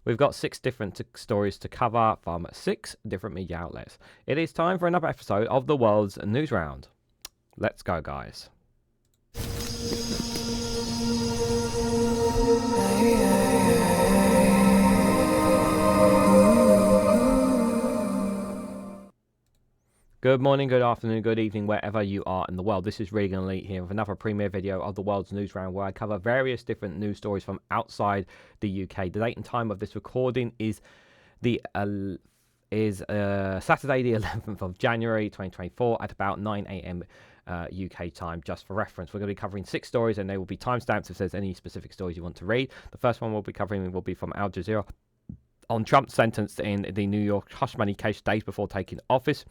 We've got 6 different stories to cover from 6 different media outlets. It is time for another episode of the world's news round. Let's go, guys. Good morning, good afternoon, good evening, wherever you are in the world. This is Reganelite here with another premiere video of the world's news round, where I cover various different news stories from outside the UK. The date and time of this recording is Saturday, the 11th of January, 2024, at about 9 a.m. UK time. Just for reference, we're going to be covering 6 stories, and they will be timestamped if there's any specific stories you want to read. The first one we'll be covering will be from Al Jazeera on Trump sentenced in the New York hush money case days before taking office.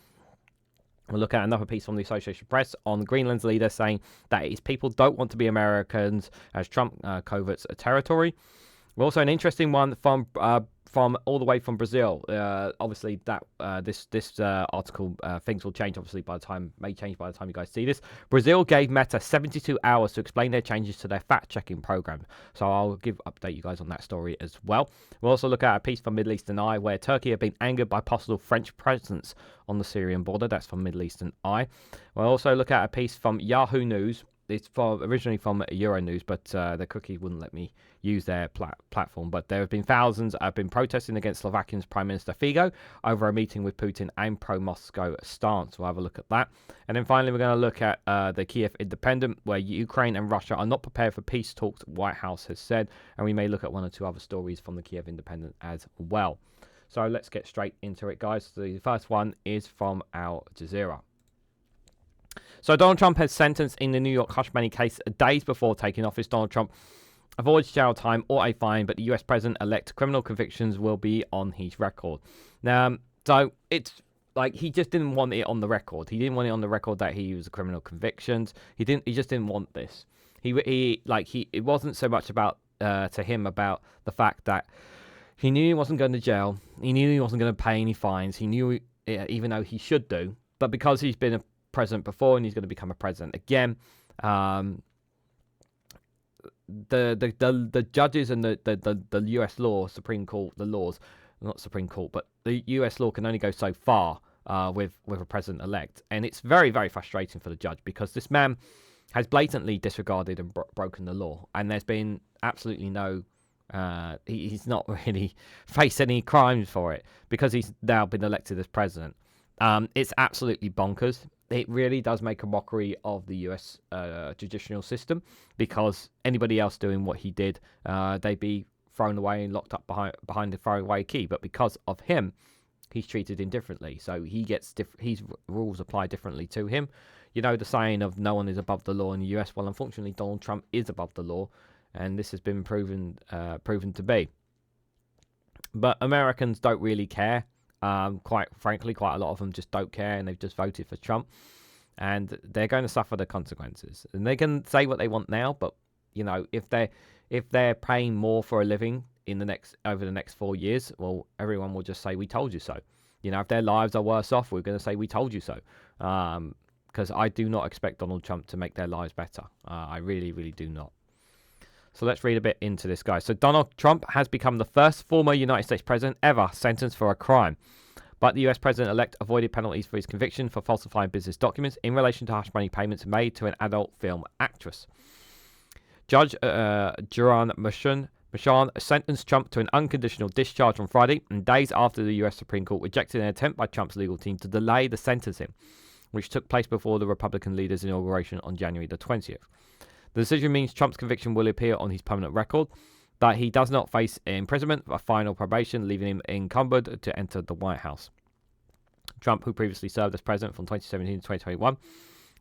We'll look at another piece from the Associated Press on Greenland's leader saying that his people don't want to be Americans as Trump covets a territory. We're also an interesting one from all the way from Brazil. Obviously, that this article things will change. Obviously, may change by the time you guys see this. Brazil gave Meta 72 hours to explain their changes to their fact-checking program. So I'll update you guys on that story as well. We'll also look at a piece from Middle Eastern Eye where Turkey have been angered by possible French presence on the Syrian border. That's from Middle Eastern Eye. We'll also look at a piece from Yahoo News. It's originally from Euronews, but the cookie wouldn't let me use their platform. But there have been thousands have been protesting against Slovakian's Prime Minister Fico over a meeting with Putin and pro-Moscow stance. We'll have a look at that. And then finally, we're going to look at the Kiev Independent, where Ukraine and Russia are not prepared for peace talks, White House has said. And we may look at 1 or 2 other stories from the Kiev Independent as well. So let's get straight into it, guys. The first one is from Al Jazeera. So Donald Trump has sentenced in the New York hush money case days before taking office. Donald Trump avoids jail time or a fine, but the US president-elect criminal convictions will be on his record. Now, so it's like he just didn't want it on the record. He didn't want it on the record that he was a criminal convictions. He just didn't want this. It wasn't so much about to him about the fact that he knew he wasn't going to jail. He knew he wasn't going to pay any fines. He knew even though he should do, but because he's been a president before and he's going to become a president again, the judges and the US law, Supreme Court, the laws, not Supreme Court, but the US law can only go so far with a president elect, and it's very, very frustrating for the judge because this man has blatantly disregarded and broken the law, and there's been absolutely no he's not really faced any crimes for it because he's now been elected as president. It's absolutely bonkers. It really does make a mockery of the US judicial system, because anybody else doing what he did, they'd be thrown away and locked up behind the throwaway key. But because of him, he's treated indifferently. So he gets his rules apply differently to him. You know the saying of no one is above the law in the US. Well, unfortunately, Donald Trump is above the law, and this has been proven to be. But Americans don't really care. Quite frankly, quite a lot of them just don't care, and they've just voted for Trump, and they're going to suffer the consequences. And they can say what they want now, but you know, if they're paying more for a living over the next 4 years, well, everyone will just say we told you so. You know, if their lives are worse off, we're going to say we told you so. Because I do not expect Donald Trump to make their lives better. I really, really do not. So let's read a bit into this, guys. So Donald Trump has become the first former United States president ever sentenced for a crime. But the US president-elect avoided penalties for his conviction for falsifying business documents in relation to hush money payments made to an adult film actress. Judge Juran Machan sentenced Trump to an unconditional discharge on Friday, and days after the US Supreme Court rejected an attempt by Trump's legal team to delay the sentencing, which took place before the Republican leader's inauguration on January the 20th. The decision means Trump's conviction will appear on his permanent record, that he does not face imprisonment, a fine or probation, leaving him encumbered to enter the White House. Trump, who previously served as president from 2017 to 2021,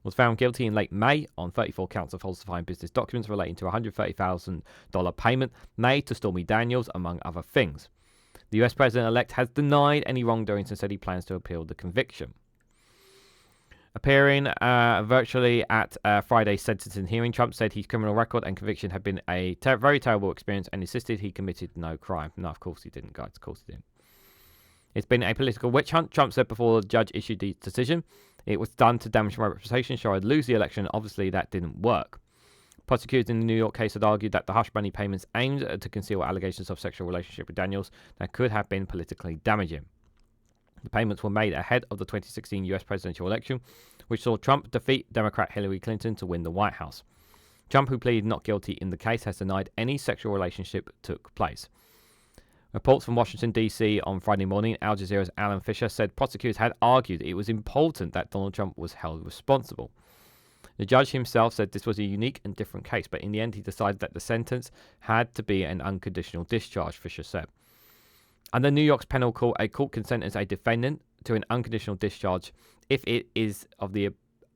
was found guilty in late May on 34 counts of falsifying business documents relating to a $130,000 payment made to Stormy Daniels, among other things. The US president-elect has denied any wrongdoings and said he plans to appeal the conviction. Appearing virtually at Friday's sentencing hearing, Trump said his criminal record and conviction had been a very terrible experience and insisted he committed no crime. No, of course he didn't, guys. Of course he didn't. It's been a political witch hunt, Trump said before the judge issued the decision. It was done to damage my reputation, so I'd lose the election. Obviously, that didn't work. Prosecutors in the New York case had argued that the hush money payments aimed to conceal allegations of sexual relationship with Daniels that could have been politically damaging. The payments were made ahead of the 2016 US presidential election, which saw Trump defeat Democrat Hillary Clinton to win the White House. Trump, who pleaded not guilty in the case, has denied any sexual relationship took place. Reports from Washington, D.C. on Friday morning, Al Jazeera's Alan Fisher said prosecutors had argued it was important that Donald Trump was held responsible. The judge himself said this was a unique and different case, but in the end he decided that the sentence had to be an unconditional discharge, Fisher said. Under New York's penal court, a court can sentence a defendant to an unconditional discharge if it is of the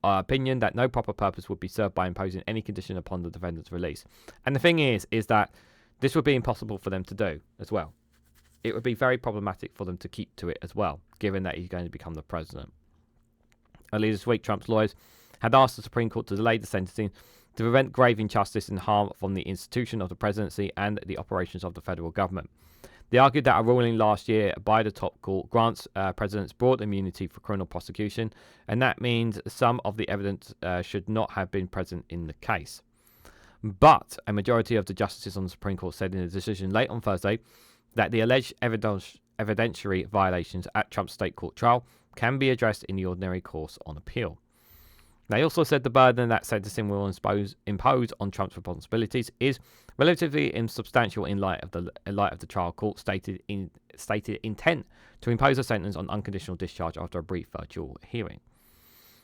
opinion that no proper purpose would be served by imposing any condition upon the defendant's release. And the thing is that this would be impossible for them to do as well. It would be very problematic for them to keep to it as well, given that he's going to become the president. Earlier this week, Trump's lawyers had asked the Supreme Court to delay the sentencing to prevent grave injustice and harm from the institution of the presidency and the operations of the federal government. They argued that a ruling last year by the top court grants presidents broad immunity for criminal prosecution, and that means some of the evidence should not have been present in the case. But a majority of the justices on the Supreme Court said in a decision late on Thursday that the alleged evidentiary violations at Trump's state court trial can be addressed in the ordinary course on appeal. They also said the burden that sentencing will impose on Trump's responsibilities is relatively insubstantial in light of the trial court stated intent to impose a sentence on unconditional discharge after a brief virtual hearing.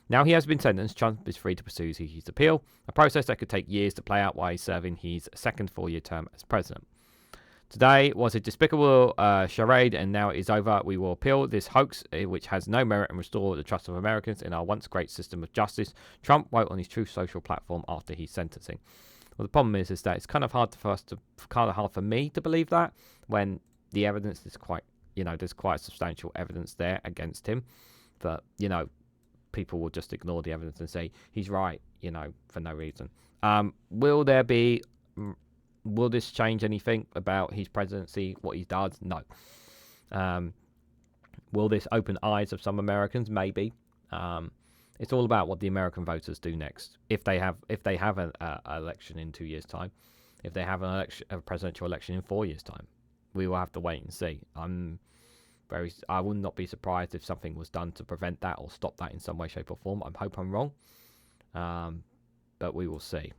Now he has been sentenced, Trump is free to pursue his appeal, a process that could take years to play out while he's serving his second 4-year term as president. Today was a despicable charade, and now it is over. We will appeal this hoax, which has no merit, and restore the trust of Americans in our once great system of justice, Trump wrote on his Truth Social platform after his sentencing. Well, the problem is that it's kind of hard for me to believe that when the evidence is quite, there's quite substantial evidence there against him. But, people will just ignore the evidence and say he's right, for no reason. Will this change anything about his presidency, what he does? No. Will this open eyes of some Americans? Maybe. It's all about what the American voters do next. If they have an election in 2 years' time, if they have a presidential election in 4 years' time, we will have to wait and see. I would not be surprised if something was done to prevent that or stop that in some way, shape, or form. I hope I'm wrong, but we will see.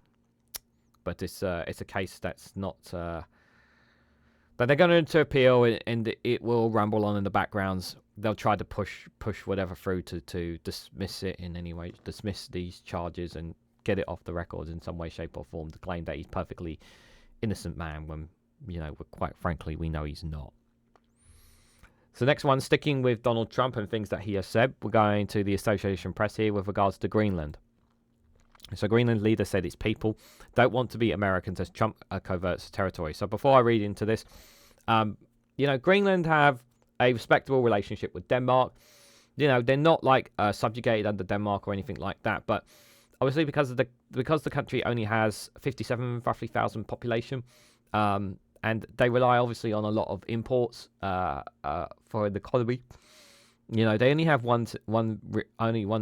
But it's a case that's not. But they're going to appeal, and it will rumble on in the backgrounds. They'll try to push whatever through to dismiss it in any way, dismiss these charges and get it off the record in some way, shape, or form to claim that he's perfectly innocent man when, quite frankly, we know he's not. So next one, sticking with Donald Trump and things that he has said, we're going to the Associated Press here with regards to Greenland. So Greenland leader said its people don't want to be Americans as Trump coverts territory. So before I read into this, Greenland have a respectable relationship with Denmark. They're not like subjugated under Denmark or anything like that. But obviously because the country only has 57 roughly thousand population, and they rely obviously on a lot of imports for the economy. They only have one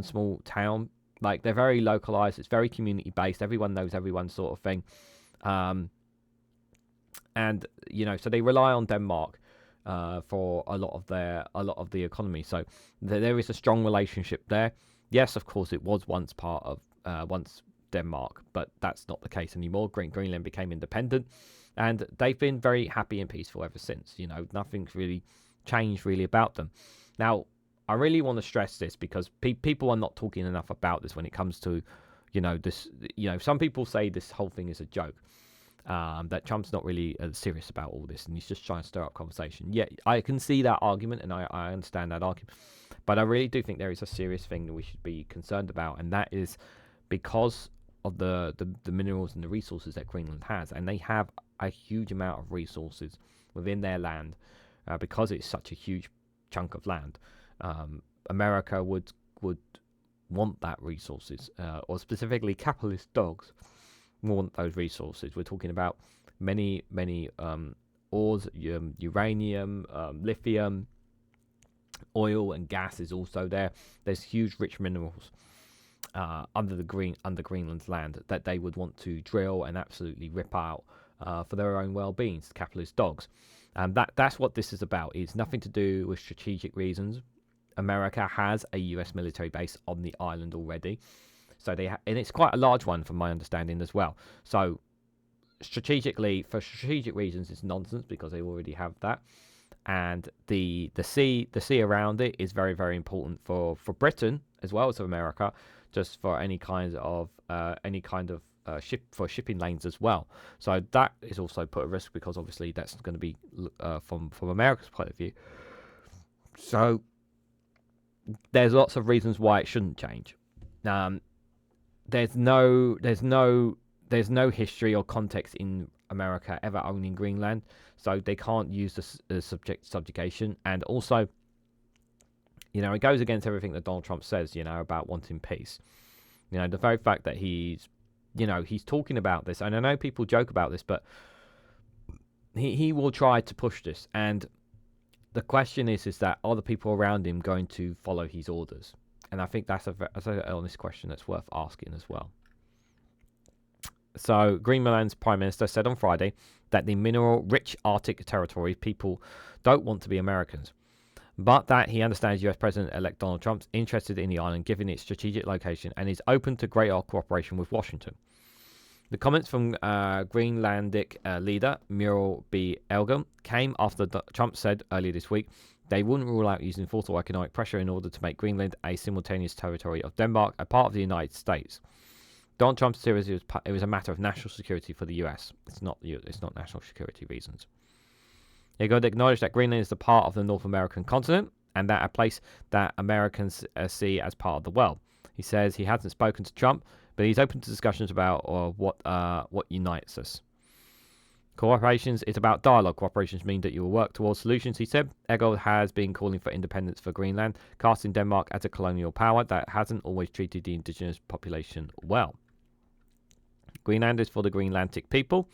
small town. Like, they're very localized. It's very community based. Everyone knows everyone, sort of thing. So they rely on Denmark for a lot of the economy. So there is a strong relationship there. Yes, of course, it was once part of once Denmark, but that's not the case anymore. Greenland became independent, and they've been very happy and peaceful ever since. Nothing's really changed about them. Now, I really want to stress this because people are not talking enough about this when it comes to, this. Some people say this whole thing is a joke, that Trump's not really serious about all this, and he's just trying to stir up conversation. Yeah, I can see that argument, and I understand that argument, but I really do think there is a serious thing that we should be concerned about, and that is because of the minerals and the resources that Greenland has, and they have a huge amount of resources within their land, because it's such a huge chunk of land. America would want that resources, or specifically capitalist dogs want those resources. We're talking about many ores, uranium, lithium, oil and gas is also there. There's huge rich minerals. under Greenland's land that they would want to drill and absolutely rip out for their own well-being, capitalist dogs. And that's what this is about. It's nothing to do with strategic reasons. America has a US military base on the island already, so and it's quite a large one from my understanding as well. So strategically, for strategic reasons, it's nonsense because they already have that. And the sea around it is very, very important for Britain as well as America, just for any kind of shipping lanes as well. So that is also put at risk because obviously that's going to be from America's point of view. So there's lots of reasons why it shouldn't change. There's no history or context in America ever owning Greenland, so they can't use the subjugation. And also, it goes against everything that Donald Trump says, about wanting peace. The very fact that he's talking about this, and I know people joke about this, but he will try to push this. And the question is that are the people around him going to follow his orders? And I think that's an honest question that's worth asking as well. So Greenland's Prime Minister said on Friday that the mineral-rich Arctic territory people don't want to be Americans, but that he understands US President-elect Donald Trump's interested in the island given its strategic location and is open to greater cooperation with Washington. The comments from Greenlandic leader Muriel B. Elgin came after Trump said earlier this week they wouldn't rule out using force or economic pressure in order to make Greenland a simultaneous territory of Denmark, a part of the United States. Donald Trump's theory it was a matter of national security for the US. It's not national security reasons. He acknowledged that Greenland is a part of the North American continent and that a place that Americans see as part of the world. He says he hasn't spoken to Trump, but he's open to discussions about what unites us. Cooperations is about dialogue. Cooperations mean that you will work towards solutions, he said. Egel has been calling for independence for Greenland, casting Denmark as a colonial power that hasn't always treated the indigenous population well. Greenland is for the Greenlandic people.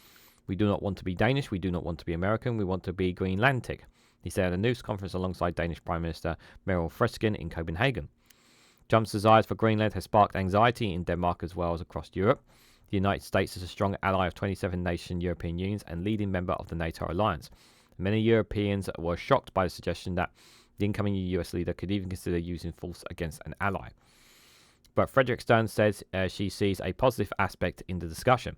We do not want to be Danish. We do not want to be American. We want to be Greenlandic, he said at a news conference alongside Danish Prime Minister Mette Frederiksen in Copenhagen. Trump's desires for Greenland has sparked anxiety in Denmark as well as across Europe. The United States is a strong ally of 27 nation European unions and leading member of the NATO alliance. Many Europeans were shocked by the suggestion that the incoming US leader could even consider using force against an ally. But Frederiksen says she sees a positive aspect in the discussion.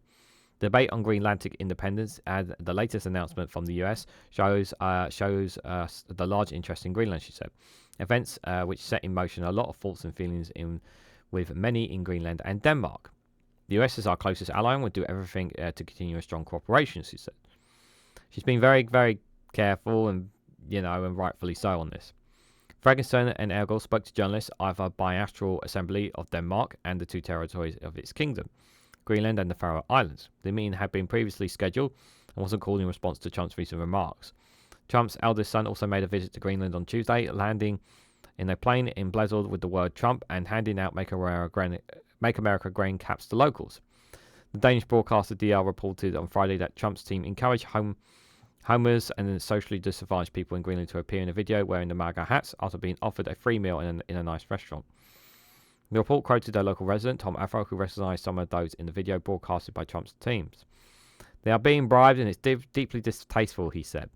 The debate on Greenlandic independence and the latest announcement from the US shows the large interest in Greenland, she said. Events which set in motion a lot of thoughts and feelings with many in Greenland and Denmark. The US is our closest ally and would do everything to continue a strong cooperation, she said. She's been very, very careful and rightfully so on this. Frederiksen and Ergel spoke to journalists either bilateral assembly of Denmark and the two territories of its kingdom, Greenland and the Faroe Islands. The meeting had been previously scheduled and wasn't called in response to Trump's recent remarks. Trump's eldest son also made a visit to Greenland on Tuesday, landing in a plane emblazoned with the word Trump and handing out Make America grain caps to locals. The Danish broadcaster DR reported on Friday that Trump's team encouraged homeless and socially disadvantaged people in Greenland to appear in a video wearing the MAGA hats after being offered a free meal in a nice restaurant. The report quoted a local resident, Tom Afro, who recognized some of those in the video broadcasted by Trump's teams. They are being bribed and it's deeply distasteful, he said.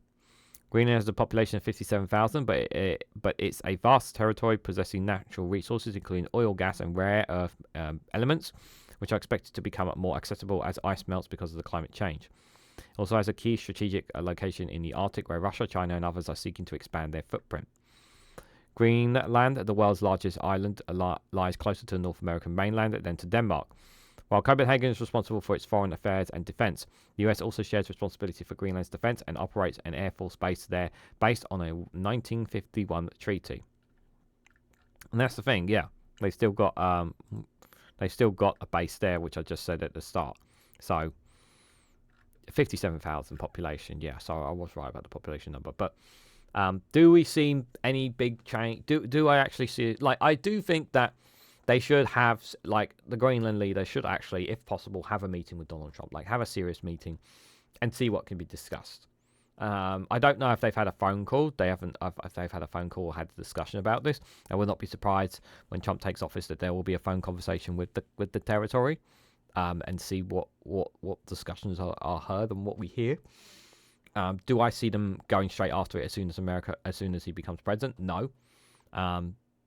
Greenland has a population of 57,000, but it's a vast territory possessing natural resources, including oil, gas, and rare earth elements, which are expected to become more accessible as ice melts because of the climate change. It also has a key strategic location in the Arctic, where Russia, China, and others are seeking to expand their footprint. Greenland, the world's largest island, lies closer to the North American mainland than to Denmark. While Copenhagen is responsible for its foreign affairs and defense, the US also shares responsibility for Greenland's defense and operates an air force base there based on a 1951 treaty. And that's the thing, yeah. They still got a base there, which I just said at the start. So 57,000 population, yeah. So I was right about the population number, but do we see any big change? Do I actually see it? Like, I do think that they should have, like, the Greenland leader should actually, if possible, have a meeting with Donald Trump, like have a serious meeting and see what can be discussed. I don't know if they've had a phone call. They haven't. If they've had a phone call or had a discussion about this, I will not be surprised when Trump takes office that there will be a phone conversation with the territory, and see what discussions are heard and what we hear. Do I see them going straight after it as soon as he becomes president? No.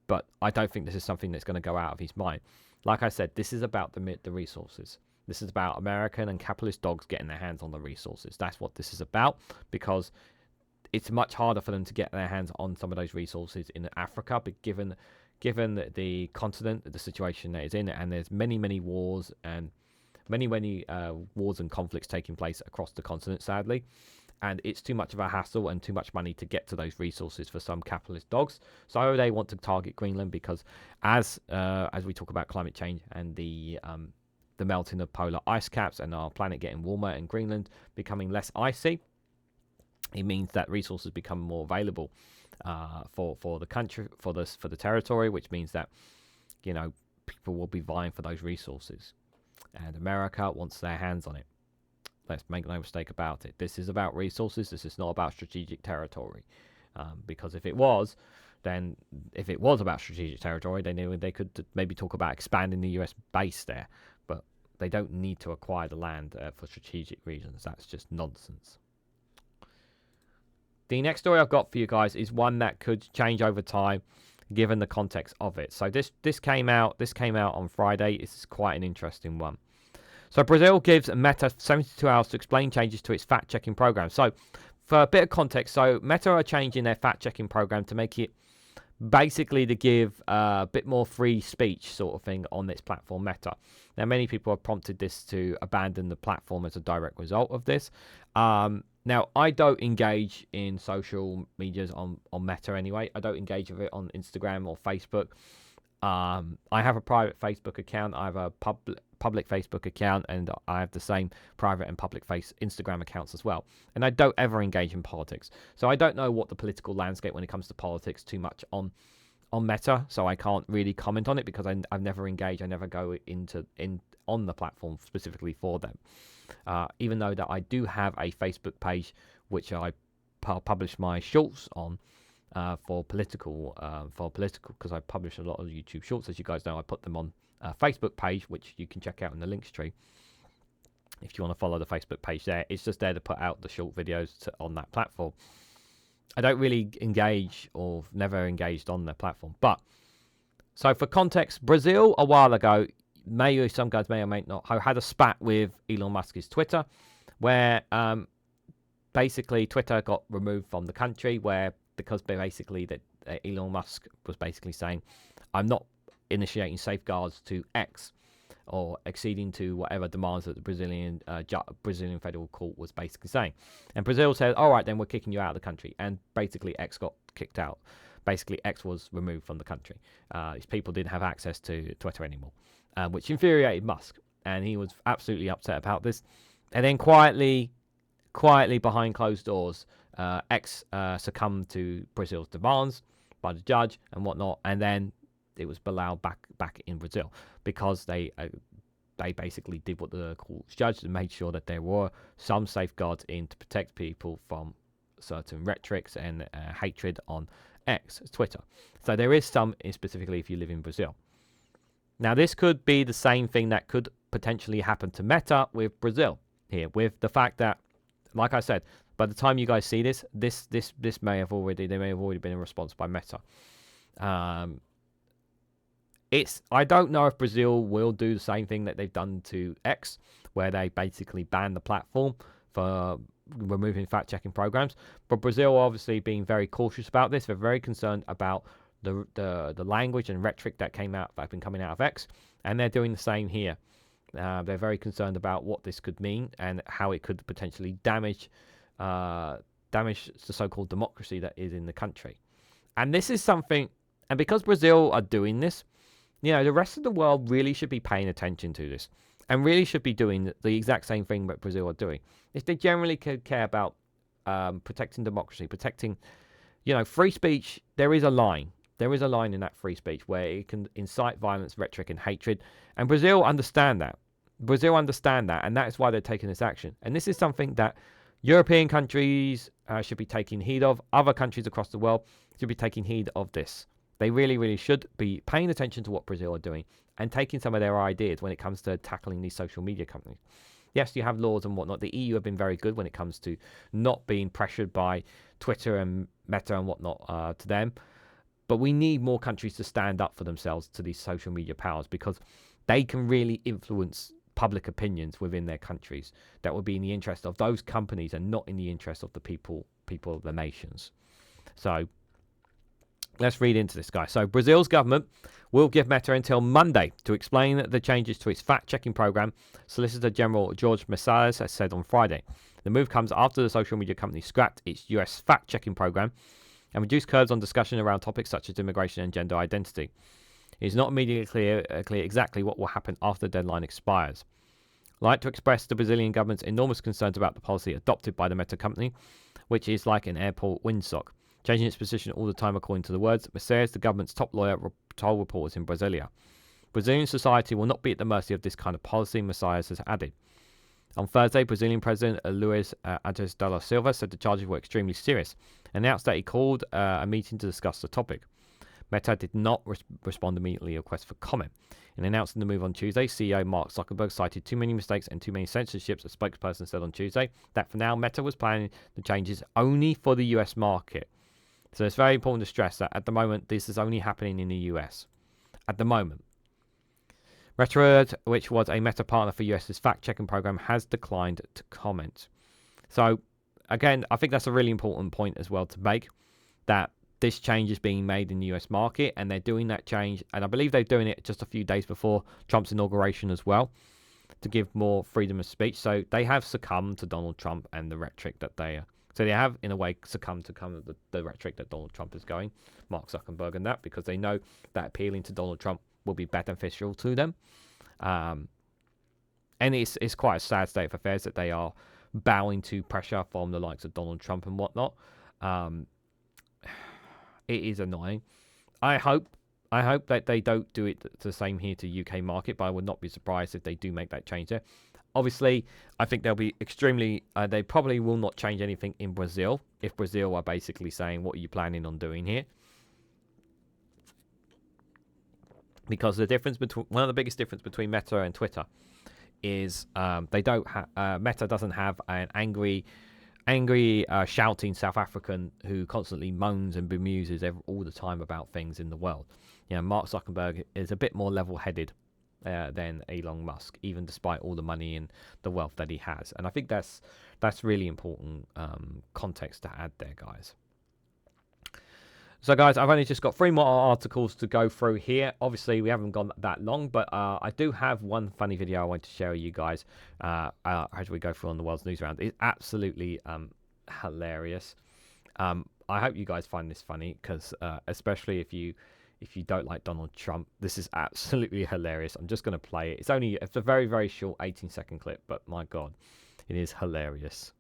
But I don't think this is something that's going to go out of his mind. Like I said, this is about the resources. This is about American and capitalist dogs getting their hands on the resources. That's what this is about, because it's much harder for them to get their hands on some of those resources in Africa, but given the continent, the situation that it's in, and there's many wars and many wars and conflicts taking place across the continent, sadly. And it's too much of a hassle and too much money to get to those resources for some capitalist dogs. So they want to target Greenland because, as we talk about climate change and the melting of polar ice caps and our planet getting warmer and Greenland becoming less icy, it means that resources become more available for the country, for the territory, which means that people will be vying for those resources, and America wants their hands on it. Let's make no mistake about it. This is about resources. This is not about strategic territory. Because if it was about strategic territory, they could maybe talk about expanding the US base there. But they don't need to acquire the land for strategic reasons. That's just nonsense. The next story I've got for you guys is one that could change over time, given the context of it. So this came out on Friday. This is quite an interesting one. So Brazil gives Meta 72 hours to explain changes to its fact-checking program. So for a bit of context, so Meta are changing their fact-checking program to make it basically to give a bit more free speech sort of thing on its platform Meta. Now, many people have prompted this to abandon the platform as a direct result of this. Now, I don't engage in social medias on Meta anyway. I don't engage with it on Instagram or Facebook. I have a private Facebook account. I have a public Facebook account, and I have the same private and public Instagram accounts as well. And I don't ever engage in politics, so I don't know what the political landscape when it comes to politics too much on Meta. So I can't really comment on it because I've never engaged. I never go on the platform specifically for them. Even though that I do have a Facebook page which I publish my shorts on. For political, because I publish a lot of YouTube shorts, as you guys know. I put them on a Facebook page, which you can check out in the links tree if you want to follow the Facebook page there. It's just there to put out the short videos on that platform. I don't really engage, or never engaged on the platform. But so for context, Brazil a while ago, some guys may or may not have had a spat with Elon Musk's Twitter, where basically Twitter got removed from the country, because basically that Elon Musk was basically saying, I'm not initiating safeguards to X, or acceding to whatever demands that the Brazilian federal court was basically saying. And Brazil said, all right, then we're kicking you out of the country. And basically X got kicked out. Basically X was removed from the country. These people didn't have access to Twitter anymore, which infuriated Musk. And he was absolutely upset about this. And then quietly behind closed doors, X succumbed to Brazil's demands by the judge and whatnot, and then it was allowed back in Brazil because they basically did what the court's judged and made sure that there were some safeguards in to protect people from certain rhetorics and hatred on X, Twitter. So there is some, specifically if you live in Brazil. Now this could be the same thing that could potentially happen to Meta with Brazil here, with the fact that, like I said, by the time you guys see this may have already been in response by Meta. I don't know if Brazil will do the same thing that they've done to X, where they basically banned the platform for removing fact-checking programs. But Brazil are obviously being very cautious about this. They're very concerned about the language and rhetoric that have been coming out of X, and they're doing the same here. They're very concerned about what this could mean and how it could potentially damage the so-called democracy that is in the country. And this is something, and because Brazil are doing this, the rest of the world really should be paying attention to this and really should be doing the exact same thing that Brazil are doing. If they generally care about protecting democracy, protecting, free speech, there is a line. There is a line in that free speech where it can incite violence, rhetoric, and hatred. And Brazil understand that. And that is why they're taking this action. And this is something that European countries should be taking heed of. Other countries across the world should be taking heed of this. They really, really should be paying attention to what Brazil are doing and taking some of their ideas when it comes to tackling these social media companies. Yes, you have laws and whatnot. The EU have been very good when it comes to not being pressured by Twitter and Meta and whatnot to them. But we need more countries to stand up for themselves to these social media powers, because they can really influence public opinions within their countries that would be in the interest of those companies and not in the interest of the people of the nations. So let's read into this, guys. So Brazil's government will give Meta until Monday to explain the changes to its fact-checking program, Solicitor General Jorge Messias has said on Friday. The move comes after the social media company scrapped its US fact-checking program and reduced curbs on discussion around topics such as immigration and gender identity. It is not immediately clear exactly what will happen after the deadline expires. I'd like to express the Brazilian government's enormous concerns about the policy adopted by the Meta company, which is like an airport windsock, changing its position all the time, according to the words. Messias, the government's top lawyer, told reporters in Brasilia. Brazilian society will not be at the mercy of this kind of policy, Messias has added. On Thursday, Brazilian President Luiz Inácio da Silva said the charges were extremely serious, and announced that he called a meeting to discuss the topic. Meta did not respond immediately to requests for comment. In announcing the move on Tuesday, CEO Mark Zuckerberg cited too many mistakes and too many censorships. A spokesperson said on Tuesday that for now, Meta was planning the changes only for the US market. So it's very important to stress that at the moment, this is only happening in the US. At the moment. Reuters, which was a Meta partner for US's fact-checking program, has declined to comment. So, again, I think that's a really important point as well to make, that this change is being made in the US market, and they're doing that change, and I believe they're doing it just a few days before Trump's inauguration as well, to give more freedom of speech. So they have succumbed to Donald Trump and the rhetoric that they are. So they have, in a way, succumbed to the rhetoric that Donald Trump is going, Mark Zuckerberg and that, because they know that appealing to Donald Trump will be beneficial to them. And it's quite a sad state of affairs that they are bowing to pressure from the likes of Donald Trump and whatnot. It is annoying. I hope that they don't do it the same here to UK market, but I would not be surprised if they do make that change there. Obviously, I think they'll be extremely... they probably will not change anything in Brazil, if Brazil are basically saying, what are you planning on doing here? Because the difference between... one of the biggest difference between Meta and Twitter is they don't Meta doesn't have an angry shouting South African who constantly moans and bemuses all the time about things in the world. You know, Mark Zuckerberg is a bit more level-headed than Elon Musk, even despite all the money and the wealth that he has. And I think that's really important context to add there, guys. So, guys, I've only just got 3 more articles to go through here. Obviously, we haven't gone that long, but I do have one funny video I want to share with you guys as we go through on the world's news round. It's absolutely hilarious. I hope you guys find this funny, because especially if you don't like Donald Trump, this is absolutely hilarious. I'm just going to play it. It's a very, very short 18-second clip, but my God, it is hilarious.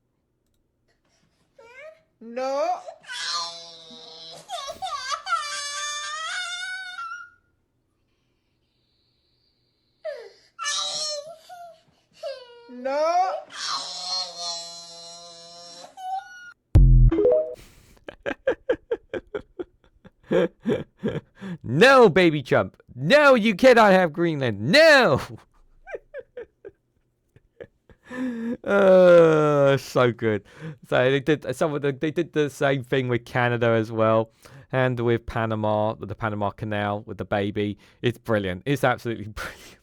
No. No. No, baby Trump. No, you cannot have Greenland. No. So good. So they did the same thing with Canada as well, and with Panama, with the Panama Canal, with the baby. It's brilliant. It's absolutely brilliant.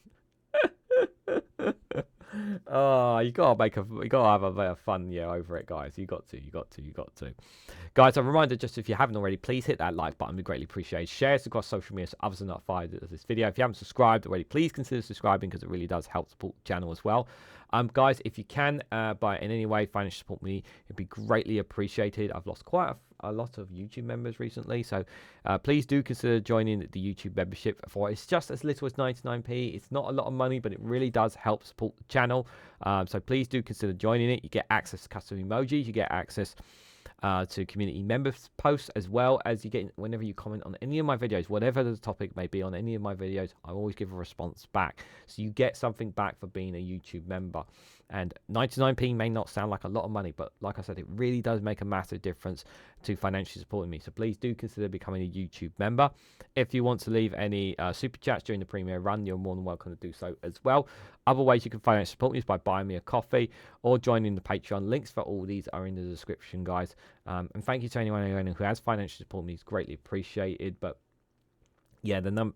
Oh, you gotta have a bit of fun, over it, guys. You got to. Guys, a reminder, just if you haven't already, please hit that like button. We greatly appreciate. Share it across social media so others are notified of this video. If you haven't subscribed already, please consider subscribing, because it really does help support the channel as well. Guys, if you can, by in any way financially support me, it'd be greatly appreciated. I've lost quite a lot of YouTube members recently, so please do consider joining the YouTube membership for it's just as little as 99p. It's not a lot of money, but it really does help support the channel. So please do consider joining it. You get access to custom emojis, you get access to community members posts, as well as you get whenever you comment on any of my videos, whatever the topic may be on any of my videos, I always give a response back. So you get something back for being a YouTube member. And 99p may not sound like a lot of money, but like I said, it really does make a massive difference to financially supporting me. So please do consider becoming a YouTube member. If you want to leave any super chats during the premiere run, you're more than welcome to do so as well. Other ways you can financially support me is by buying me a coffee or joining the Patreon. Links for all these are in the description, guys. And thank you to anyone who has financially supported me. It's greatly appreciated. But yeah, the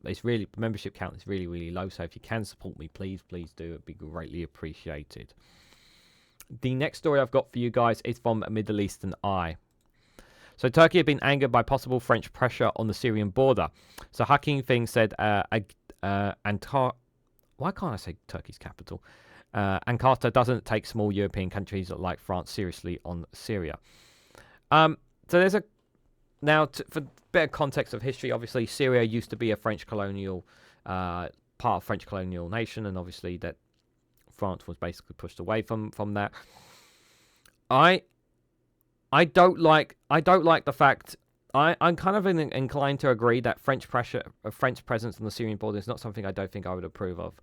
membership count is really, really low. So if you can support me, please do. It'd be greatly appreciated. The next story I've got for you guys is from Middle Eastern Eye. So Turkey had been angered by possible French pressure on the Syrian border. So Hakim Thing said, why can't I say Turkey's capital? Ankara doesn't take small European countries like France seriously on Syria. So there's a for better context of history, obviously Syria used to be a French colonial part of French colonial nation, and obviously that France was basically pushed away from that. I don't like the fact. I'm kind of inclined to agree that French presence on the Syrian border is not something I don't think I would approve of.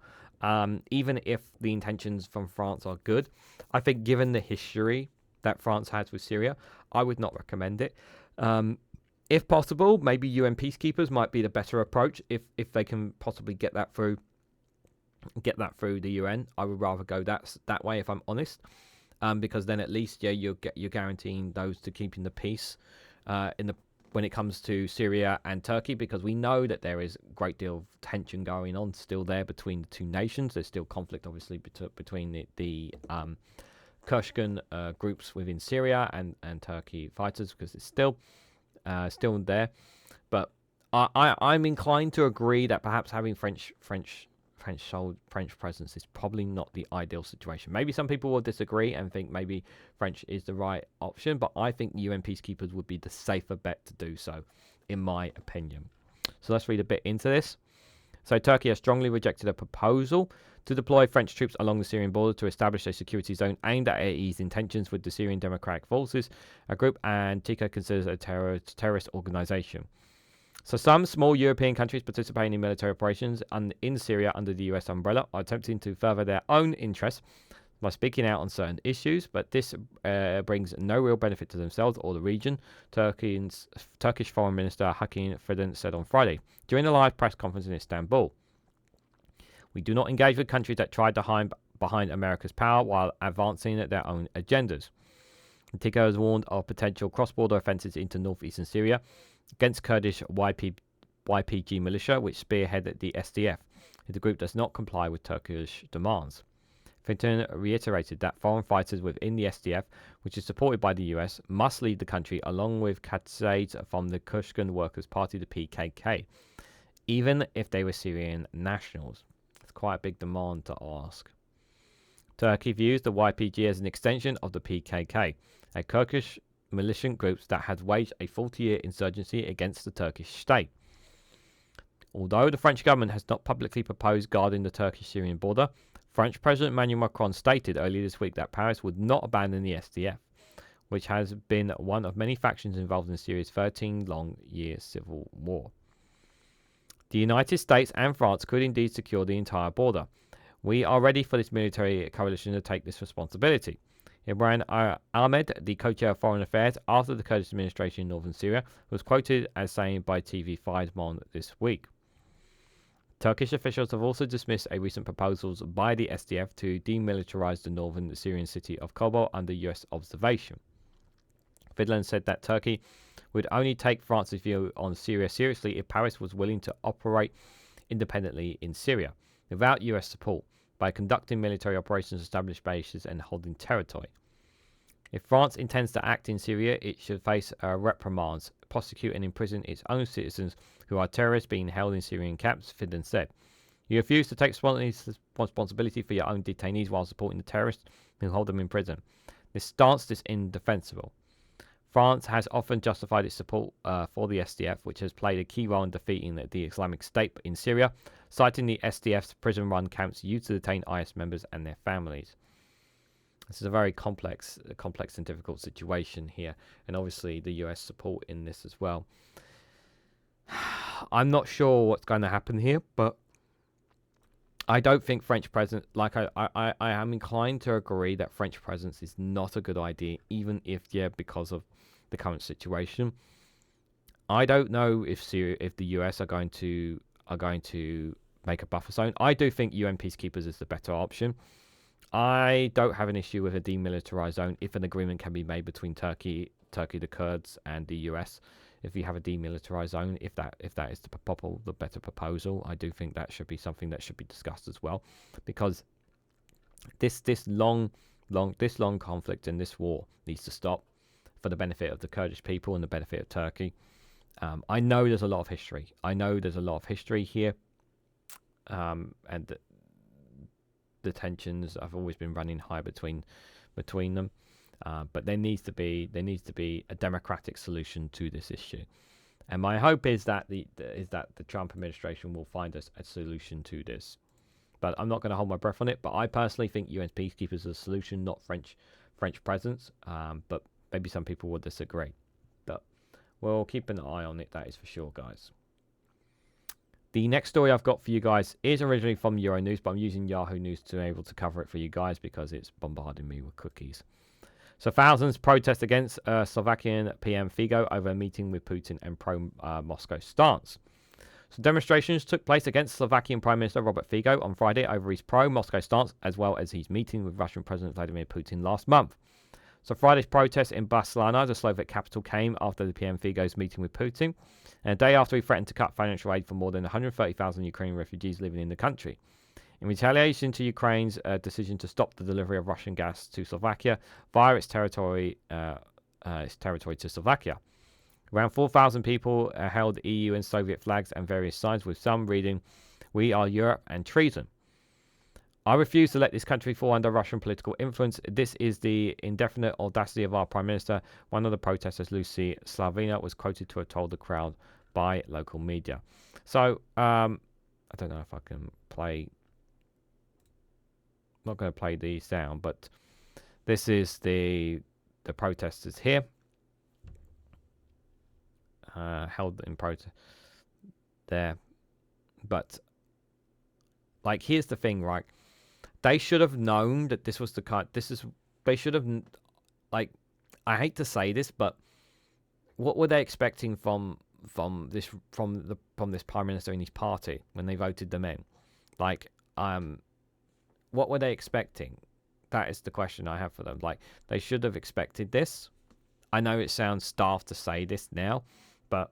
Even if the intentions from France are good, I think given the history that France has with Syria, I would not recommend it. If possible, maybe UN peacekeepers might be the better approach if they can possibly get that through the UN. I would rather go that way, if I'm honest, because then at least you're guaranteeing those to keeping the peace when it comes to Syria and Turkey, because we know that there is a great deal of tension going on still there between the two nations. There's still conflict, obviously, between the Kurdish groups within Syria and Turkey fighters, because it's still there. But I'm inclined to agree that perhaps having French presence is probably not the ideal situation. Maybe some people will disagree and think maybe French is the right option, but I think UN peacekeepers would be the safer bet to do so, in my opinion. So let's read a bit into this. So Turkey has strongly rejected a proposal to deploy French troops along the Syrian border to establish a security zone aimed at easing tensions with the Syrian Democratic Forces, a group Antica considers a terrorist organization. So some small European countries participating in military operations in Syria under the US umbrella are attempting to further their own interests by speaking out on certain issues, but this brings no real benefit to themselves or the region, Turkish Foreign Minister Hakim Fidan said on Friday during a live press conference in Istanbul. We do not engage with countries that try to hide behind America's power while advancing their own agendas. Antica has warned of potential cross-border offences into northeastern Syria against Kurdish YPG militia, which spearheaded the SDF, if the group does not comply with Turkish demands. Fidan reiterated that foreign fighters within the SDF, which is supported by the US, must leave the country along with Katzaids from the Kurdish Workers' Party, the PKK, even if they were Syrian nationals. It's quite a big demand to ask. Turkey views the YPG as an extension of the PKK, a Kurdish militant group that has waged a 40-year insurgency against the Turkish state. Although the French government has not publicly proposed guarding the Turkish-Syrian border, French President Emmanuel Macron stated earlier this week that Paris would not abandon the SDF, which has been one of many factions involved in Syria's 13-long-year civil war. The United States and France could indeed secure the entire border. We are ready for this military coalition to take this responsibility. Ibrahim Ahmed, the co-chair of Foreign Affairs after the Kurdish administration in northern Syria, was quoted as saying by TV5 Mon this week. Turkish officials have also dismissed a recent proposals by the SDF to demilitarize the northern Syrian city of Kobol under US observation. Finland said that Turkey would only take France's view on Syria seriously if Paris was willing to operate independently in Syria, without US support, by conducting military operations, establish bases, and holding territory. If France intends to act in Syria, it should face reprimands, prosecute and imprison its own citizens who are terrorists being held in Syrian camps, Fidan said. You refuse to take responsibility for your own detainees while supporting the terrorists who hold them in prison. This stance is indefensible. France has often justified its support for the SDF, which has played a key role in defeating the Islamic State in Syria, citing the SDF's prison-run camps used to detain IS members and their families. This is a very complex and difficult situation here, and obviously the US support in this as well. I'm not sure what's going to happen here, but I don't think French presence, like I am inclined to agree that French presence is not a good idea, even if, yeah, because of the current situation. I don't know if the US are going to make a buffer zone. I do think UN peacekeepers is the better option. I don't have an issue with a demilitarized zone if an agreement can be made between Turkey, the Kurds, and the US. If you have a demilitarized zone, if that is the better proposal, I do think that should be something that should be discussed as well, because this long conflict and this war needs to stop for the benefit of the Kurdish people and the benefit of Turkey. I know there's a lot of history. Here, and the tensions have always been running high between them. But there needs to be a democratic solution to this issue, and my hope is that the Trump administration will find us a solution to this. But I'm not going to hold my breath on it. But I personally think UN peacekeepers are a solution, not French presence. But maybe some people will disagree. But we'll keep an eye on it. That is for sure, guys. The next story I've got for you guys is originally from Euronews, but I'm using Yahoo News to be able to cover it for you guys because it's bombarding me with cookies. So thousands protest against Slovakian PM Fico over a meeting with Putin and pro-Moscow stance. So demonstrations took place against Slovakian Prime Minister Robert Fico on Friday over his pro-Moscow stance, as well as his meeting with Russian President Vladimir Putin last month. So Friday's protest in Bratislava, the Slovak capital, came after the PM Fico's meeting with Putin, and a day after he threatened to cut financial aid for more than 130,000 Ukrainian refugees living in the country. In retaliation to Ukraine's decision to stop the delivery of Russian gas to Slovakia via its territory to Slovakia. Around 4,000 people held EU and Soviet flags and various signs, with some reading, "We are Europe" and "Treason." I refuse to let this country fall under Russian political influence. This is the indefinite audacity of our Prime Minister. One of the protesters, Lucy Slavina, was quoted to have told the crowd by local media. So, I don't know if I can play... I'm not going to play these down, but this is the protesters here. Held in protest there. But, like, here's the thing, right? They should have known that this was the kind. They should have, like, I hate to say this, but what were they expecting from this Prime Minister and his party when they voted them in? Like, what were they expecting? That is the question I have for them. Like, they should have expected this. I know it sounds daft to say this now, but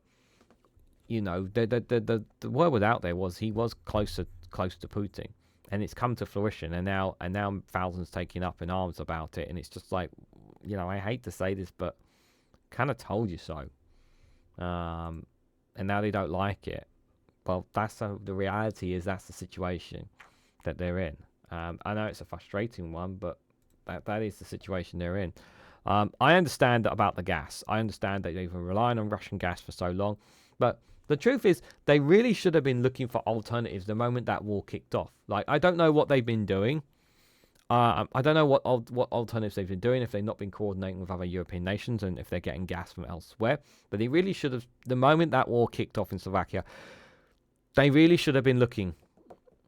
you know, the word was out there was he was close to Putin. And it's come to fruition, and now thousands taking up in arms about it, and it's just like, you know, I hate to say this, but kind of told you so. And now they don't like it. Well, the reality is that's the situation that they're in. I know it's a frustrating one, but that is the situation they're in. I understand about the gas. I understand that they've been relying on Russian gas for so long, but the truth is, they really should have been looking for alternatives the moment that war kicked off. Like, I don't know what they've been doing. I don't know what alternatives they've been doing, if they've not been coordinating with other European nations and if they're getting gas from elsewhere. But they really should have, the moment that war kicked off in Slovakia, they really should have been looking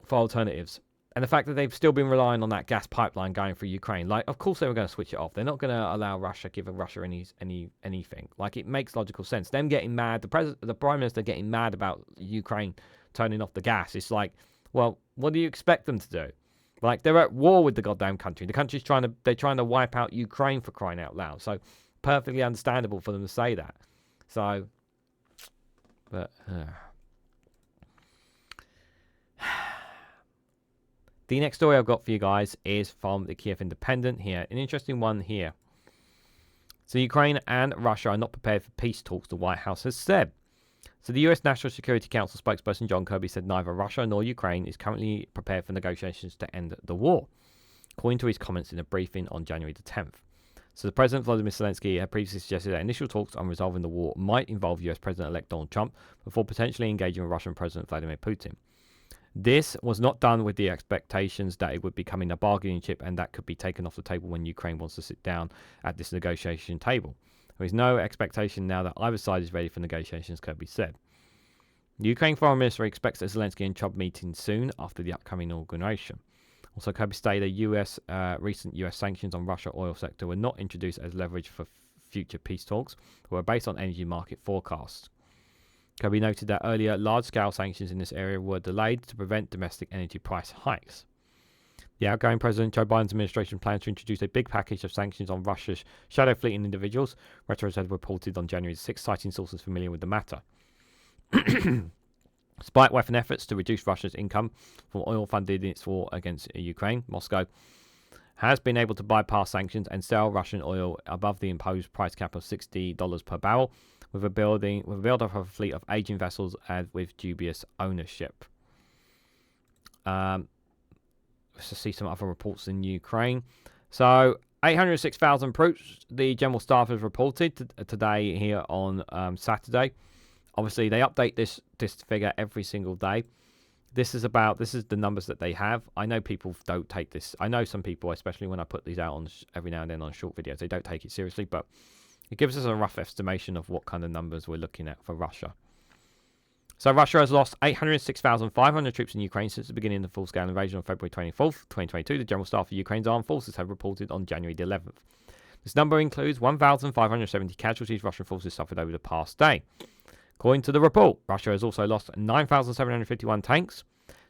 for alternatives. And the fact that they've still been relying on that gas pipeline going through Ukraine, like, of course they were going to switch it off. They're not going to allow give Russia anything. Like, it makes logical sense. Them getting mad, the Prime Minister getting mad about Ukraine turning off the gas. It's like, well, what do you expect them to do? Like, they're at war with the goddamn country. The country's trying to wipe out Ukraine, for crying out loud. So, perfectly understandable for them to say that. So, but... The next story I've got for you guys is from the Kiev Independent here. An interesting one here. So Ukraine and Russia are not prepared for peace talks, the White House has said. So the US National Security Council spokesperson John Kirby said neither Russia nor Ukraine is currently prepared for negotiations to end the war, according to his comments in a briefing on January the 10th. So the President Volodymyr Zelensky had previously suggested that initial talks on resolving the war might involve US President-elect Donald Trump before potentially engaging with Russian President Vladimir Putin. This was not done with the expectations that it would become a bargaining chip and that could be taken off the table when Ukraine wants to sit down at this negotiation table. There is no expectation now that either side is ready for negotiations, Kirby said. The Ukraine Foreign Minister expects a Zelensky and Trump meeting soon after the upcoming inauguration. Also, Kirby stated recent US sanctions on Russia oil sector were not introduced as leverage for future peace talks, but were based on energy market forecasts. Kirby noted that earlier large-scale sanctions in this area were delayed to prevent domestic energy price hikes. The outgoing President Joe Biden's administration plans to introduce a big package of sanctions on Russia's shadow fleet and individuals, Reuters had reported on January 6, citing sources familiar with the matter. Despite weapon efforts to reduce Russia's income from oil funded in its war against Ukraine, Moscow has been able to bypass sanctions and sell Russian oil above the imposed price cap of $60 per barrel, with a build-up of a fleet of aging vessels and with dubious ownership. Let's just see some other reports in Ukraine. So, 806,000 troops, the General Staff has reported today here on Saturday. Obviously, they update this figure every single day. This is the numbers that they have. I know people don't take this. I know some people, especially when I put these out on every now and then on short videos, they don't take it seriously, but it gives us a rough estimation of what kind of numbers we're looking at for Russia. So Russia has lost 806,500 troops in Ukraine since the beginning of the full-scale invasion on February 24th, 2022. The General Staff of Ukraine's armed forces have reported on January the 11th. This number includes 1,570 casualties Russian forces suffered over the past day. According to the report, Russia has also lost 9,751 tanks,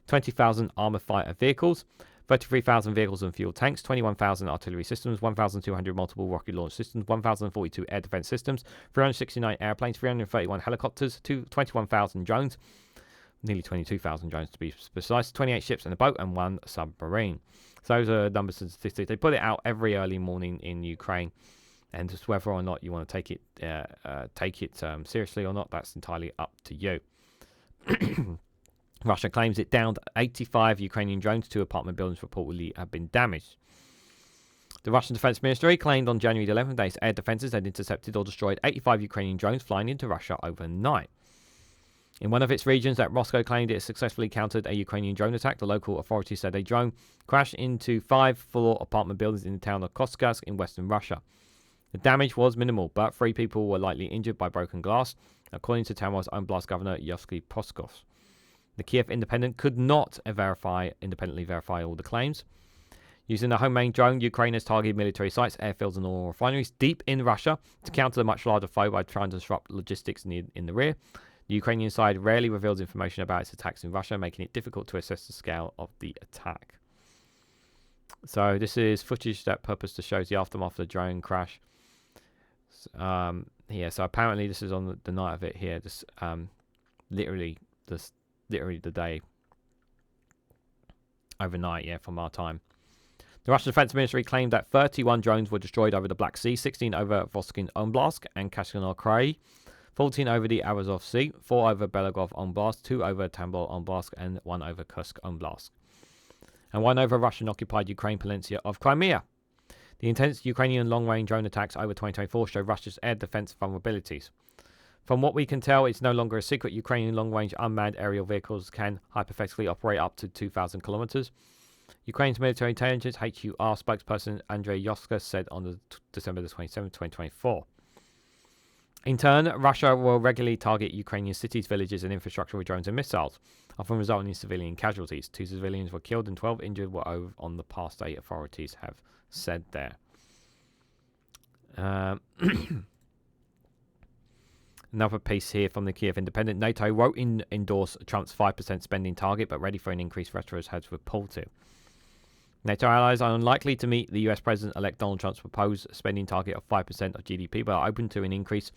20,000 armoured fighter vehicles, 33,000 vehicles and fuel tanks, 21,000 artillery systems, 1,200 multiple rocket launch systems, 1,042 air defense systems, 369 airplanes, 331 helicopters, 21,000 drones, nearly 22,000 drones to be precise, 28 ships and a boat, and 1 submarine. So those are numbers and statistics. They put it out every early morning in Ukraine. And just whether or not you want to take it seriously or not, that's entirely up to you. Russia claims it downed 85 Ukrainian drones. 2 apartment buildings reportedly have been damaged. The Russian Defense Ministry claimed on January 11th that its air defenses had intercepted or destroyed 85 Ukrainian drones flying into Russia overnight. In one of its regions that Moscow claimed it successfully countered a Ukrainian drone attack, the local authorities said a drone crashed into 5-floor apartment buildings in the town of Koskask in western Russia. The damage was minimal, but 3 people were likely injured by broken glass, according to Tamar's Oblast Governor Yevsky Poskov. The Kiev Independent could not independently verify all the claims. Using the homemade drone, Ukraine has targeted military sites, airfields and oil refineries deep in Russia to counter the much larger foe by trying to disrupt logistics in the rear. The Ukrainian side rarely reveals information about its attacks in Russia, making it difficult to assess the scale of the attack. So this is footage that purpose to show the aftermath of the drone crash. Here, so apparently this is on the night of it here. This literally the day overnight, from our time. The Russian Defense Ministry claimed that 31 drones were destroyed over the Black Sea, 16 over Voskin Oblast and Kashanor Krai, 14 over the Azov Sea, 4 over Belagov Oblast, 2 over Tambov Oblast, and 1 over Kursk Oblast, and 1 over Russian-occupied Ukraine peninsula of Crimea. The intense Ukrainian long-range drone attacks over 2024 show Russia's air defense vulnerabilities. From what we can tell, it's no longer a secret. Ukrainian long-range unmanned aerial vehicles can hypothetically operate up to 2,000 kilometers. Ukraine's military intelligence HUR spokesperson Andrei Yoska said on December 27, 2024. In turn, Russia will regularly target Ukrainian cities, villages, and infrastructure with drones and missiles, often resulting in civilian casualties. 2 civilians were killed and 12 injured were over on the past day, authorities have said there. Another piece here from the Kiev Independent. NATO won't endorse Trump's 5% spending target, but ready for an increase, Reuters has reported. NATO allies are unlikely to meet the US President-elect Donald Trump's proposed spending target of 5% of GDP, but are open to an increase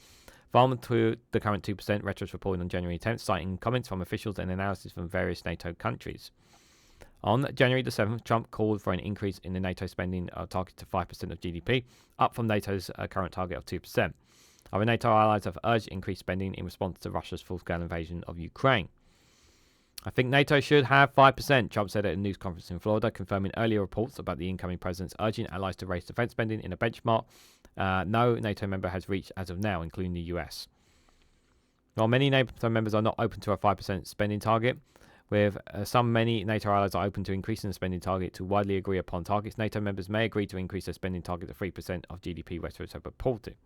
from to the current 2%, Reuters reported on January 10th, citing comments from officials and analysis from various NATO countries. On January the 7th, Trump called for an increase in the NATO spending target to 5% of GDP, up from NATO's current target of 2%. Other NATO allies have urged increased spending in response to Russia's full-scale invasion of Ukraine. I think NATO should have 5%, Trump said at a news conference in Florida, confirming earlier reports about the incoming president's urging allies to raise defense spending in a benchmark no NATO member has reached as of now, including the US. While many NATO members are not open to a 5% spending target, With many NATO allies are open to increasing the spending target to widely agree upon targets. NATO members may agree to increase their spending target to 3% of GDP, Reuters have reported.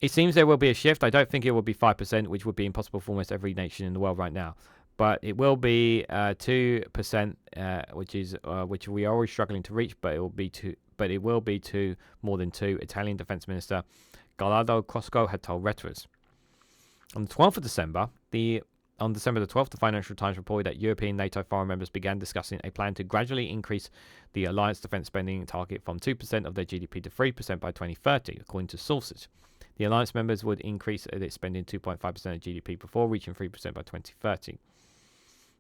It seems there will be a shift. I don't think it will be 5%, which would be impossible for almost every nation in the world right now. But it will be 2%, which we are always struggling to reach. But it will be to more than 2. Italian Defense Minister Gallardo Crosco had told Reuters. On the 12th of December, on December the 12th, the Financial Times reported that European NATO foreign members began discussing a plan to gradually increase the alliance defense spending target from 2% of their GDP to 3% by 2030, according to sources. The alliance members would increase its spending 2.5% of GDP before reaching 3% by 2030.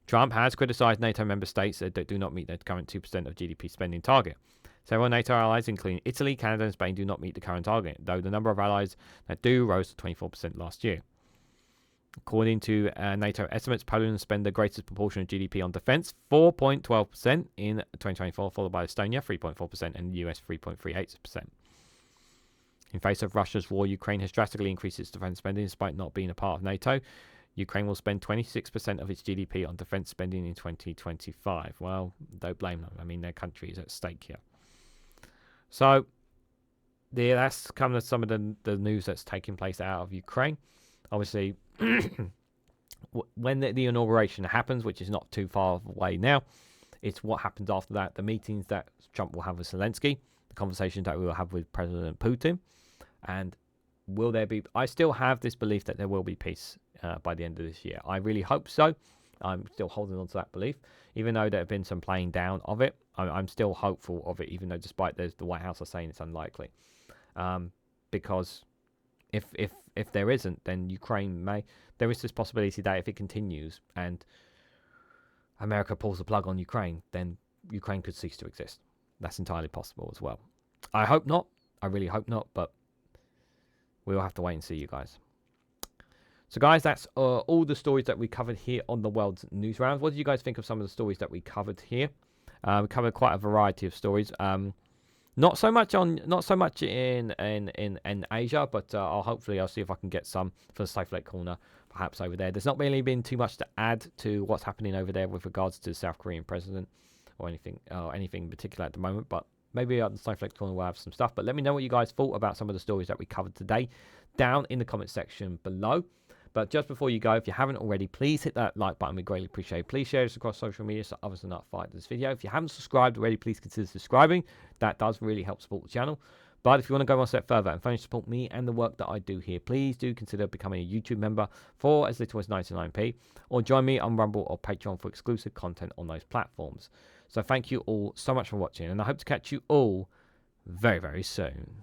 Trump has criticized NATO member states that do not meet their current 2% of GDP spending target. Several NATO allies, including Italy, Canada, and Spain, do not meet the current target, though the number of allies that do rose to 24% last year. According to NATO estimates, Poland spent the greatest proportion of GDP on defense, 4.12% in 2024, followed by Estonia, 3.4%, and the US, 3.38%. In face of Russia's war, Ukraine has drastically increased its defense spending despite not being a part of NATO. Ukraine will spend 26% of its GDP on defense spending in 2025. Well, don't blame them. I mean, their country is at stake here. So, that's kind of some of the news that's taking place out of Ukraine. Obviously, when the inauguration happens, which is not too far away now, it's what happens after that, the meetings that Trump will have with Zelensky, the conversations that we will have with President Putin, and will there be... I still have this belief that there will be peace by the end of this year. I really hope so. I'm still holding on to that belief. Even though there have been some playing down of it, I'm still hopeful of it, even though despite the White House are saying it's unlikely. Because if there isn't, then Ukraine may... There is this possibility that if it continues and America pulls the plug on Ukraine, then Ukraine could cease to exist. That's entirely possible as well. I hope not. I really hope not, but we'll have to wait and see, you guys. So, guys, that's all the stories that we covered here on the World's News Round. What did you guys think of some of the stories that we covered here? We covered quite a variety of stories. Not so much in Asia, but hopefully I'll see if I can get some for the Snowflake Corner, perhaps over there. There's not really been too much to add to what's happening over there with regards to the South Korean president or anything in particular at the moment, but maybe on the Snowflake Corner we'll have some stuff. But let me know what you guys thought about some of the stories that we covered today down in the comment section below. But just before you go, if you haven't already, please hit that like button. We greatly appreciate it. Please share this across social media so others are notified of this video. If you haven't subscribed already, please consider subscribing. That does really help support the channel. But if you want to go one step further and financially support me and the work that I do here, please do consider becoming a YouTube member for as little as 99p, or join me on Rumble or Patreon for exclusive content on those platforms. So thank you all so much for watching, and I hope to catch you all very, very soon.